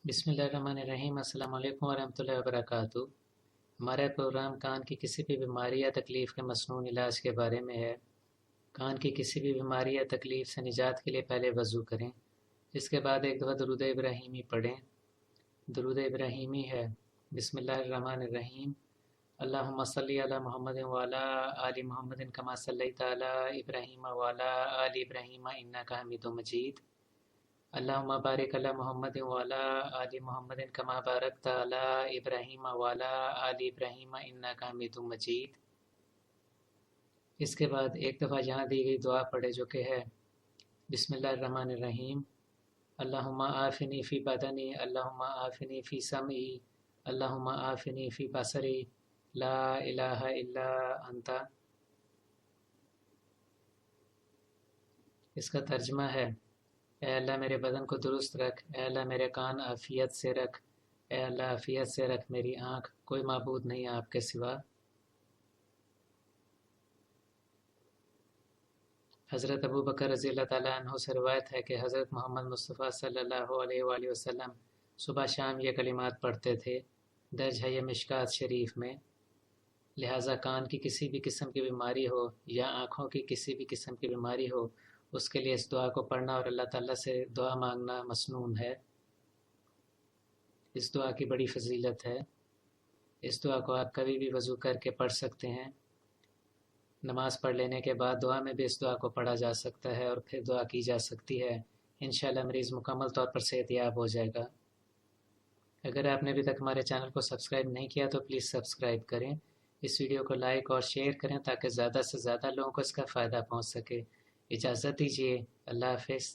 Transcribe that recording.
बिस्मिल्लाहिर्रहमानिर्रहीम। अस्सलाम वालेकुम वरहमतुल्लाहि वबरकातुहू। हमारा प्रोग्राम कान की किसी भी बीमारी या तकलीफ़ के मसनून इलाज के बारे में है। कान की किसी भी बीमारी या तकलीफ़ से निजात के लिए पहले वज़ू करें। इसके बाद एक दफ़ा दरूद इब्राहीमी पढ़ें। दरूद इब्राहीमी है बिस्मिल्लाहिर्रहमानिर्रहीम। अल्लाहुम्मा सल्लि अला मुहम्मदिन व अला आलि मुहम्मदिन कमा सल्लैता अला इब्राहीम व अला आलि इब्राहीम इन्नका हमीदुम मजीद। अल्लाहुम्मा बारिक अला मुहम्मदिन व अला आलि मुहम्मदिन कमा बारकता अला इब्राहीम व अला आलि इब्राहीम इन्नका हमीदुम मजीद। इसके बाद एक दफ़ा यहाँ दी गई दुआ पढ़े जो कि है बिस्मिल्लाहिर्रहमानिर्रहीम। अल्लाहुम्मा आफिनी फ़ी बदनी, अल्लाहुम्मा आफिनी फ़ी समई, अल्लाहुम्मा आफिनी फ़ी बसरी, ला इलाहा इल्ला अंता। इसका तर्जमा है, ए अल्लाह मेरे बदन को दुरुस्त रख, ए अल्लाह मेरे कान आफियत से रख, ए अल्लाह आफियत से रख मेरी आँख, कोई माबूद नहीं आपके सिवा। हज़रत अबू बकर रज़ी अल्लाह ताला अन्हु से रवायत है कि हज़रत मोहम्मद मुस्तफ़ा सल्लल्लाहु अलैहि वसल्लम सुबह शाम ये कलिमात पढ़ते थे। दर्ज है ये मिशकात शरीफ में। लिहाजा कान की किसी भी किस्म की बीमारी हो या आँखों की किसी भी किस्म की बीमारी हो, उसके लिए इस दुआ को पढ़ना और अल्लाह ताला से दुआ मांगना मसनून है। इस दुआ की बड़ी फजीलत है। इस दुआ को आप कभी भी वज़ू करके पढ़ सकते हैं। नमाज़ पढ़ लेने के बाद दुआ में भी इस दुआ को पढ़ा जा सकता है और फिर दुआ की जा सकती है। इंशाअल्लाह मरीज़ मुकम्मल तौर पर सेहतयाब हो जाएगा। अगर आपने अभी तक हमारे चैनल को सब्सक्राइब नहीं किया तो प्लीज़ सब्सक्राइब करें। इस वीडियो को लाइक और शेयर करें ताकि ज़्यादा से ज़्यादा लोगों को इसका फ़ायदा पहुंच सके। इजाज़त दीजिए। अल्लाह हाफ़िज़।